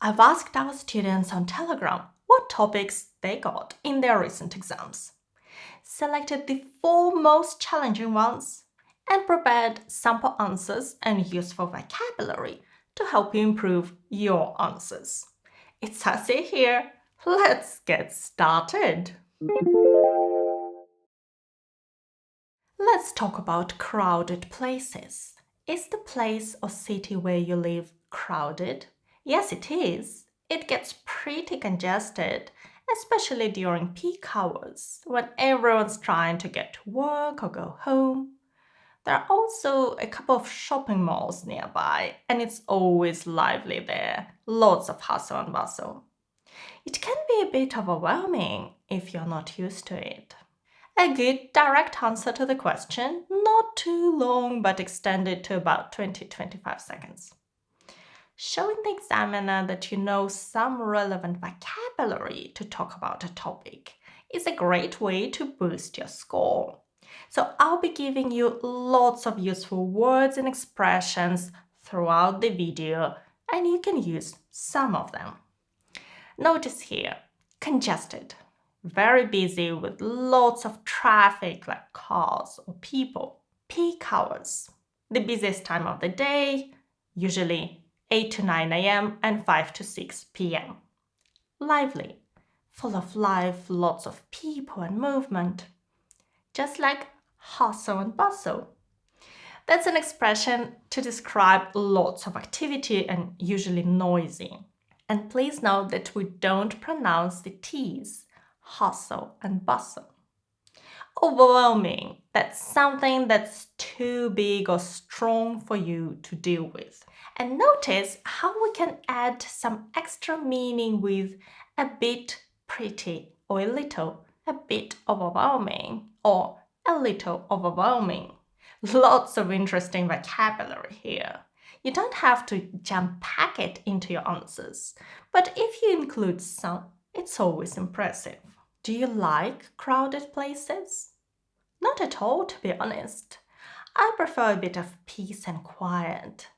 I've asked our students on Telegram what topics they got in their recent exams, selected the 4 most challenging ones, and prepared sample answers and useful vocabulary to help you improve your answers. It's Sassy here. Let's get started. Let's talk about crowded places. Is the place or city where you live crowded? Yes, it is. It gets pretty congested, especially during peak hours when everyone's trying to get to work or go home. There are also a couple of shopping malls nearby, and it's always lively there. Lots of hustle and bustle. It can be a bit overwhelming if you're not used to it. A good direct answer to the question, not too long but extended to about 20-25 seconds. Showing the examiner that you know some relevant vocabulary to talk about a topic is a great way to boost your score. So I'll be giving you lots of useful words and expressions throughout the video, and you can use some of them. Notice here, congested. Very busy with lots of traffic like cars or people. Peak hours. The busiest time of the day, usually 8 to 9 a.m. and 5 to 6 p.m. Lively. Full of life, lots of people and movement. Just like hustle and bustle. That's an expression to describe lots of activity and usually noisy. And please note that we don't pronounce the T's, hustle and bustle. Overwhelming, that's something that's too big or strong for you to deal with. And notice how we can add some extra meaning with a bit, pretty, or a little, a bit overwhelming, or a little overwhelming. Lots of interesting vocabulary here. You don't have to jump pack it into your answers, but if you include some, it's always impressive. Do you like crowded places? Not at all, to be honest. I prefer a bit of peace and quiet.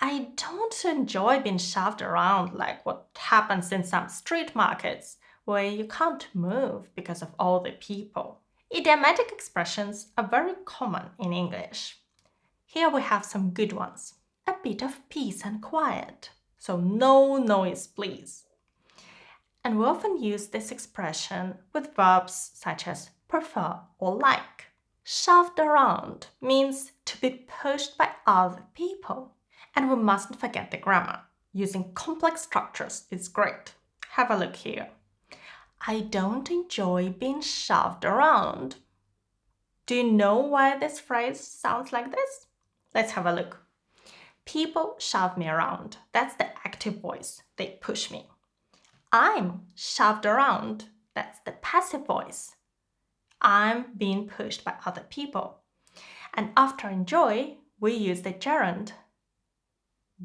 I don't enjoy being shoved around like what happens in some street markets where you can't move because of all the people. Idiomatic expressions are very common in English. Here we have some good ones. A bit of peace and quiet. So no noise, please. And we often use this expression with verbs such as prefer or like. Shoved around means to be pushed by other people. And we mustn't forget the grammar. Using complex structures is great. Have a look here. I don't enjoy being shoved around. Do you know why this phrase sounds like this? Let's have a look. People shove me around. That's the active voice. They push me. I'm shoved around. That's the passive voice. I'm being pushed by other people. And after enjoy, we use the gerund.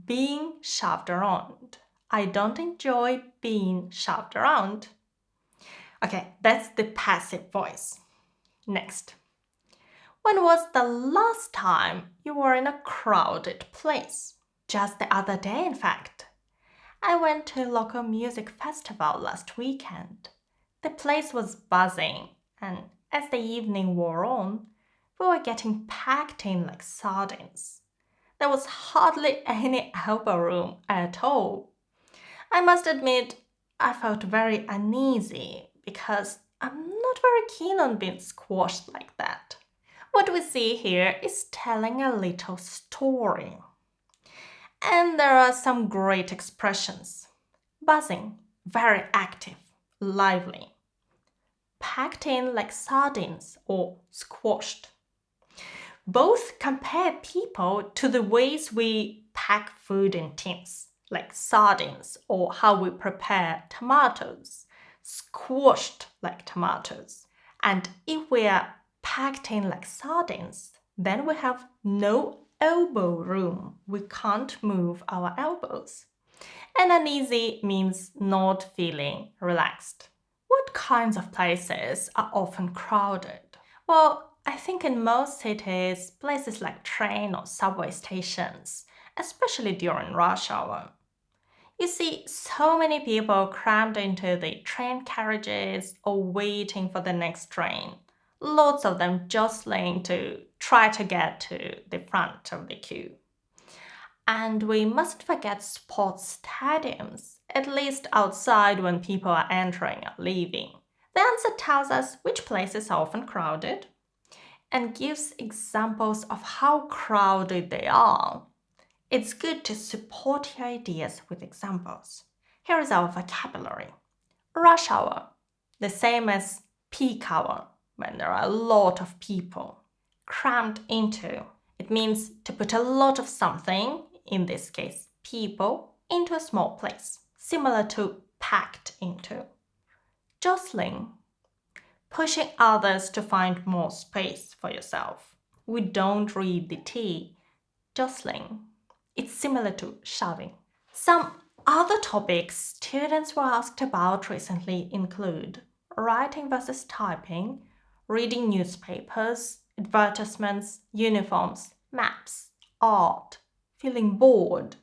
Being shoved around. I don't enjoy being shoved around. Okay, that's the passive voice. Next. When was the last time you were in a crowded place? Just the other day, in fact. I went to a local music festival last weekend. The place was buzzing, and as the evening wore on, we were getting packed in like sardines. There was hardly any elbow room at all. I must admit, I felt very uneasy because I'm not very keen on being squashed like that. What we see here is telling a little story. And there are some great expressions. Buzzing, very active, lively. Packed in like sardines or squashed. Both compare people to the ways we pack food in tins, like sardines, or how we prepare tomatoes, squashed like tomatoes. And if we are packed in like sardines, then we have no elbow room. We can't move our elbows. And uneasy means not feeling relaxed. What kinds of places are often crowded? Well, I think in most cities, places like train or subway stations, especially during rush hour. You see so many people crammed into the train carriages or waiting for the next train. Lots of them jostling to try to get to the front of the queue. And we mustn't forget sports stadiums, at least outside when people are entering or leaving. The answer tells us which places are often crowded and gives examples of how crowded they are. It's good to support your ideas with examples. Here is our vocabulary. Rush hour, the same as peak hour, when there are a lot of people. Crammed into, it means to put a lot of something, in this case people, into a small place, similar to packed into. Jostling, pushing others to find more space for yourself. We don't read the T. Jostling. It's similar to shoving. Some other topics students were asked about recently include writing versus typing, reading newspapers, advertisements, uniforms, maps, art, feeling bored.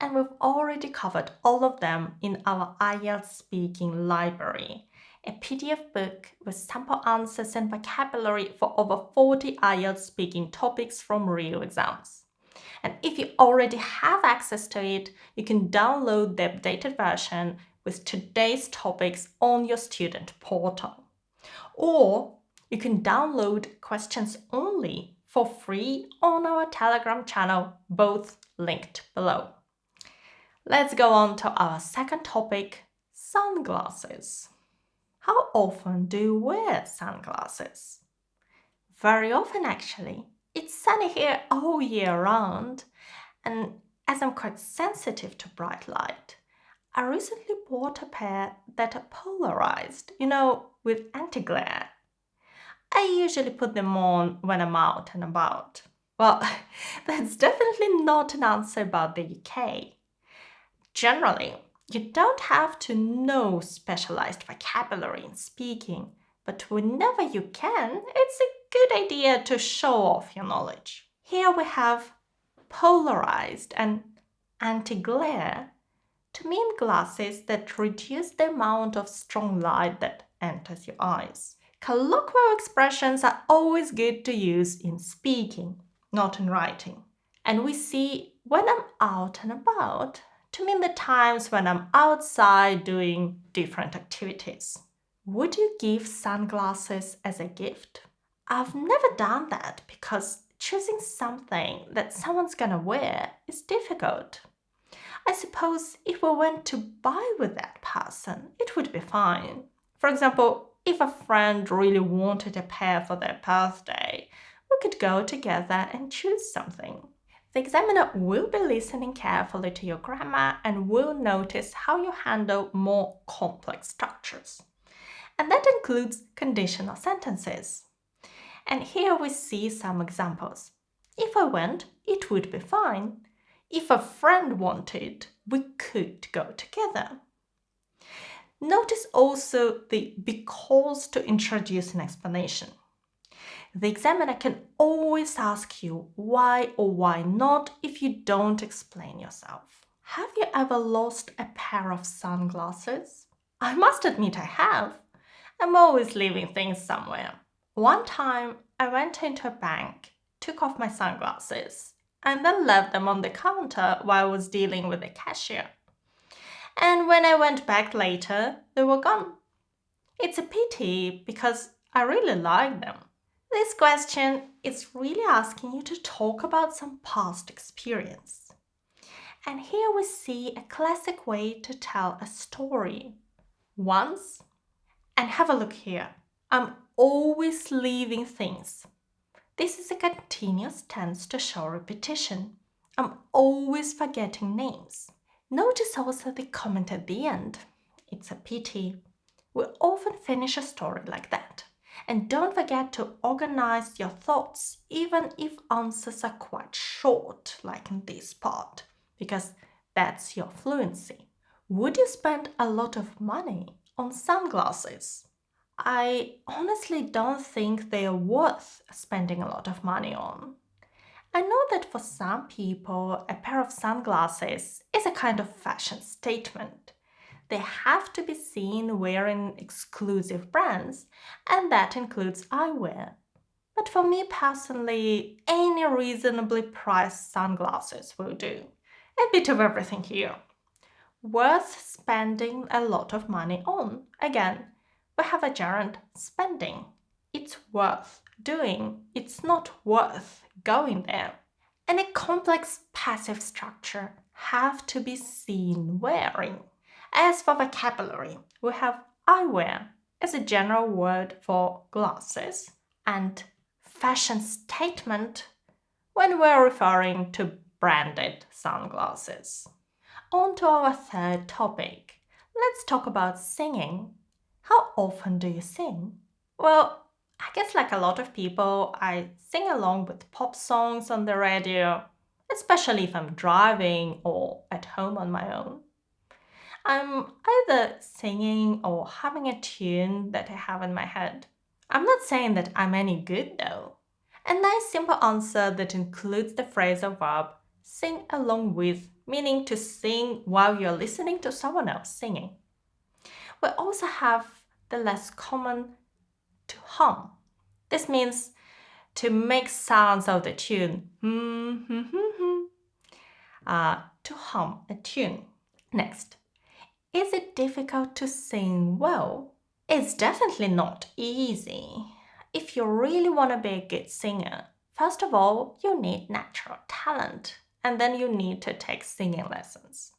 And we've already covered all of them in our IELTS Speaking Library, a PDF book with sample answers and vocabulary for over 40 IELTS speaking topics from real exams. And if you already have access to it, you can download the updated version with today's topics on your student portal. Or you can download questions only for free on our Telegram channel, both linked below. Let's go on to our second topic, sunglasses. How often do you wear sunglasses? Very often, actually. It's sunny here all year round, and as I'm quite sensitive to bright light, I recently bought a pair that are polarized, with anti-glare. I usually put them on when I'm out and about. Well, that's definitely not an answer about the UK. Generally, you don't have to know specialized vocabulary in speaking, but whenever you can, it's a good idea to show off your knowledge. Here we have polarized and anti-glare to mean glasses that reduce the amount of strong light that enters your eyes. Colloquial expressions are always good to use in speaking, not in writing. And we see when I'm out and about to mean the times when I'm outside doing different activities. Would you give sunglasses as a gift? I've never done that because choosing something that someone's gonna wear is difficult. I suppose if we went to buy with that person, it would be fine. For example, if a friend really wanted a pair for their birthday, we could go together and choose something. The examiner will be listening carefully to your grammar and will notice how you handle more complex structures. And that includes conditional sentences. And here we see some examples. If I went, it would be fine. If a friend wanted, we could go together. Notice also the because to introduce an explanation. The examiner can always ask you why or why not if you don't explain yourself. Have you ever lost a pair of sunglasses? I must admit I have. I'm always leaving things somewhere. One time I went into a bank, took off my sunglasses, and then left them on the counter while I was dealing with the cashier. And when I went back later, they were gone. It's a pity because I really like them. This question is really asking you to talk about some past experience. And here we see a classic way to tell a story. Once, and have a look here. I'm always leaving things. This is a continuous tense to show repetition. I'm always forgetting names. Notice also the comment at the end. It's a pity. We often finish a story like that. And don't forget to organize your thoughts, even if answers are quite short, like in this part, because that's your fluency. Would you spend a lot of money on sunglasses? I honestly don't think they are worth spending a lot of money on. I know that for some people, a pair of sunglasses is a kind of fashion statement. They have to be seen wearing exclusive brands, and that includes eyewear. But for me personally, any reasonably priced sunglasses will do. A bit of everything here. Worth spending a lot of money on. Again, we have a gerund spending. It's worth doing. It's not worth going there. And a complex passive structure have to be seen wearing. As for vocabulary, we have eyewear as a general word for glasses and fashion statement when we're referring to branded sunglasses. On to our third topic. Let's talk about singing. How often do you sing? Well, I guess like a lot of people, I sing along with pop songs on the radio, especially if I'm driving or at home on my own. I'm either singing or humming a tune that I have in my head. I'm not saying that I'm any good though. A nice simple answer that includes the phrasal verb sing along with, meaning to sing while you're listening to someone else singing. We also have the less common to hum. This means to make sounds of the tune. To hum a tune. Next, is it difficult to sing well? It's definitely not easy. If you really want to be a good singer, first of all, you need natural talent, and then you need to take singing lessons.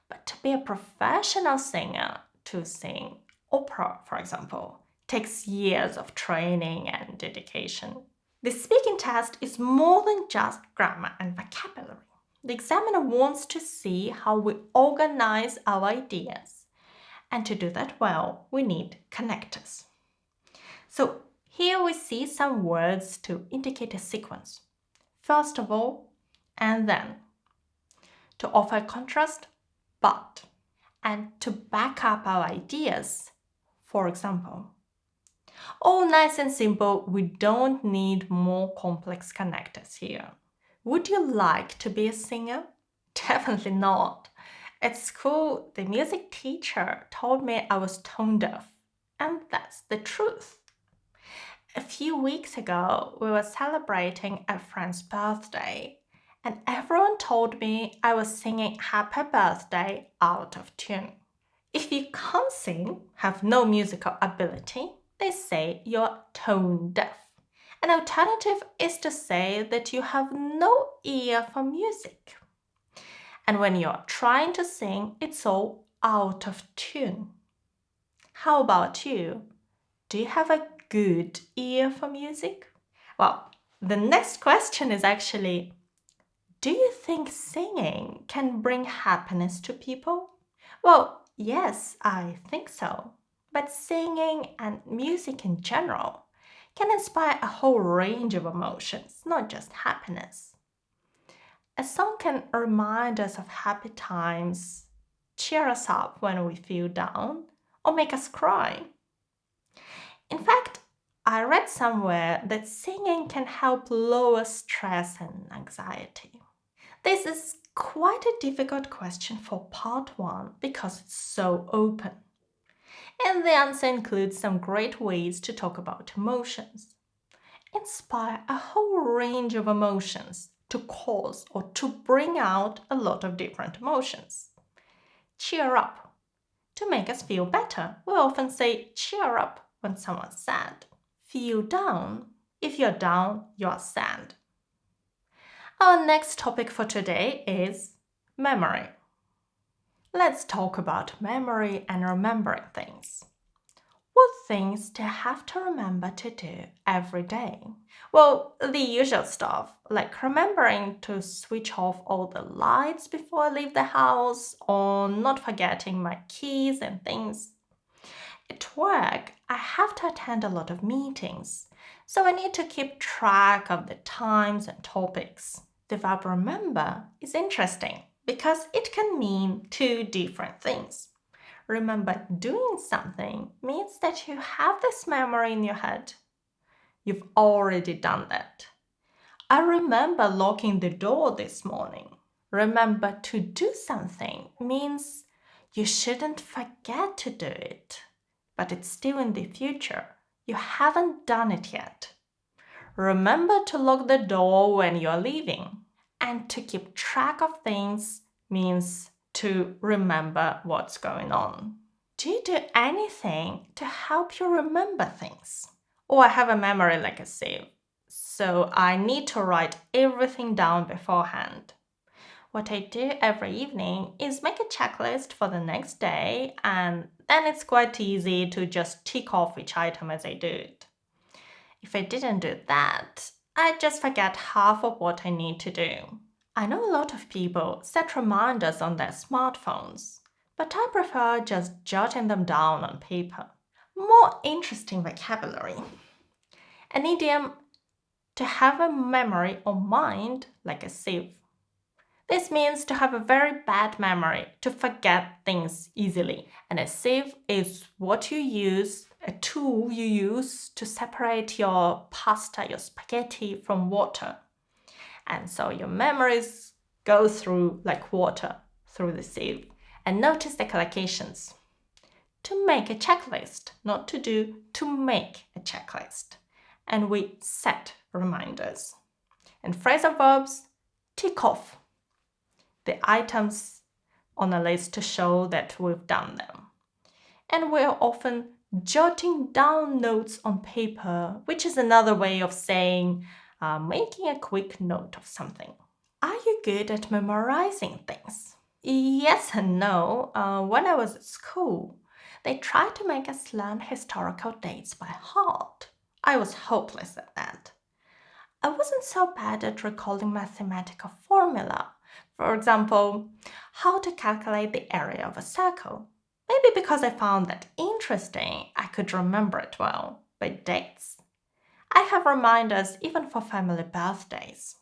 But to be a professional singer, to sing opera, for example, takes years of training and dedication. The speaking test is more than just grammar and vocabulary. The examiner wants to see how we organize our ideas. And to do that well, we need connectors. So here we see some words to indicate a sequence. First of all, and then. To offer contrast, but. And to back up our ideas, for example. All nice and simple, we don't need more complex connectors here. Would you like to be a singer? Definitely not. At school, the music teacher told me I was tone deaf, and that's the truth. A few weeks ago, we were celebrating a friend's birthday, and everyone told me I was singing Happy Birthday out of tune. If you can't sing, have no musical ability, they say you're tone deaf. An alternative is to say that you have no ear for music. And when you're trying to sing, it's all out of tune. How about you? Do you have a good ear for music? Well, the next question is actually, do you think singing can bring happiness to people? Well, yes, I think so. But singing and music in general can inspire a whole range of emotions, not just happiness. A song can remind us of happy times, cheer us up when we feel down, or make us cry. In fact, I read somewhere that singing can help lower stress and anxiety. This is quite a difficult question for part one because it's so open. And the answer includes some great ways to talk about emotions. Inspire a whole range of emotions to cause or to bring out a lot of different emotions. Cheer up. To make us feel better, we often say cheer up when someone's sad. Feel down. If you're down, you're sad. Our next topic for today is memory. Let's talk about memory and remembering things. What things do you have to remember to do every day? Well, the usual stuff, like remembering to switch off all the lights before I leave the house, or not forgetting my keys and things. At work, I have to attend a lot of meetings, so I need to keep track of the times and topics. The verb remember is interesting because it can mean two different things. Remember doing something means that you have this memory in your head. You've already done that. I remember locking the door this morning. Remember to do something means you shouldn't forget to do it, but it's still in the future. You haven't done it yet. Remember to lock the door when you're leaving. And to keep track of things means to remember what's going on. Do you do anything to help you remember things? Oh, I have a memory like a sieve, so I need to write everything down beforehand. What I do every evening is make a checklist for the next day, and then it's quite easy to just tick off each item as I do it. If I didn't do that, I'd just forget half of what I need to do. I know a lot of people set reminders on their smartphones, but I prefer just jotting them down on paper. More interesting vocabulary. An idiom: to have a memory or mind like a sieve. This means to have a very bad memory, to forget things easily. And a sieve is what you use, a tool you use to separate your pasta, your spaghetti from water. And so your memories go through like water through the sieve. And notice the collocations. To make a checklist, not to do, to make a checklist. And we set reminders. And phrasal verbs: tick off the items on a list to show that we've done them. And we're often jotting down notes on paper, which is another way of saying making a quick note of something. Are you good at memorizing things? Yes and no. When I was at school, they tried to make us learn historical dates by heart. I was hopeless at that. I wasn't so bad at recalling mathematical formula. For example, how to calculate the area of a circle. Maybe because I found that interesting, I could remember it well by dates. I have reminders even for family birthdays.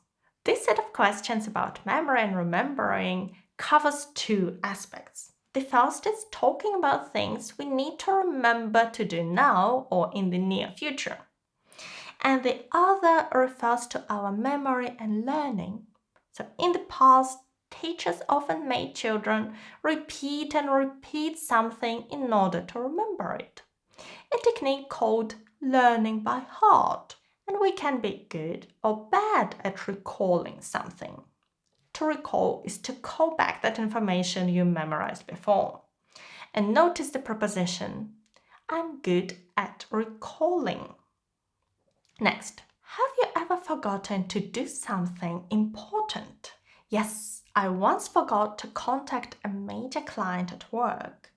This set of questions about memory and remembering covers two aspects. The first is talking about things we need to remember to do now or in the near future. And the other refers to our memory and learning. So in the past, teachers often made children repeat and repeat something in order to remember it. A technique called learning by heart. And we can be good or bad at recalling something. To recall is to call back that information you memorized before. And notice the preposition: I'm good at recalling. Next, have you ever forgotten to do something important? Yes, I once forgot to contact a major client at work.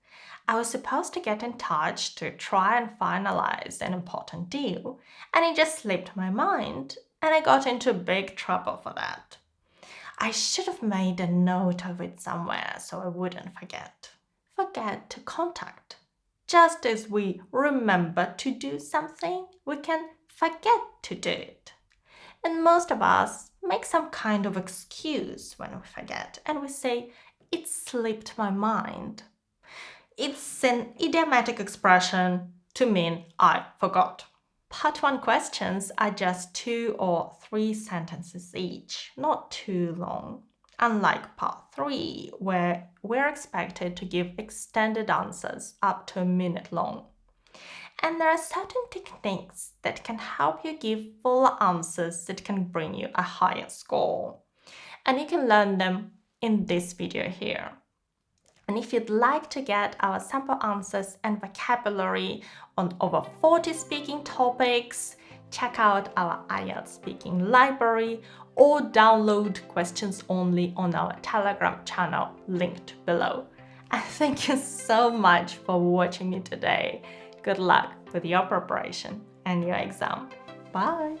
I was supposed to get in touch to try and finalize an important deal, and it just slipped my mind, and I got into big trouble for that. I should have made a note of it somewhere so I wouldn't forget. Forget to contact. Just as we remember to do something, we can forget to do it. And most of us make some kind of excuse when we forget, and we say, it slipped my mind. It's an idiomatic expression to mean I forgot. Part 1 questions are just 2 or 3 sentences each, not too long. Unlike Part 3, where we're expected to give extended answers up to a minute long. And there are certain techniques that can help you give fuller answers that can bring you a higher score. And you can learn them in this video here. And if you'd like to get our sample answers and vocabulary on over 40 speaking topics, check out our IELTS speaking library or download questions only on our Telegram channel linked below. And thank you so much for watching me today. Good luck with your preparation and your exam. Bye!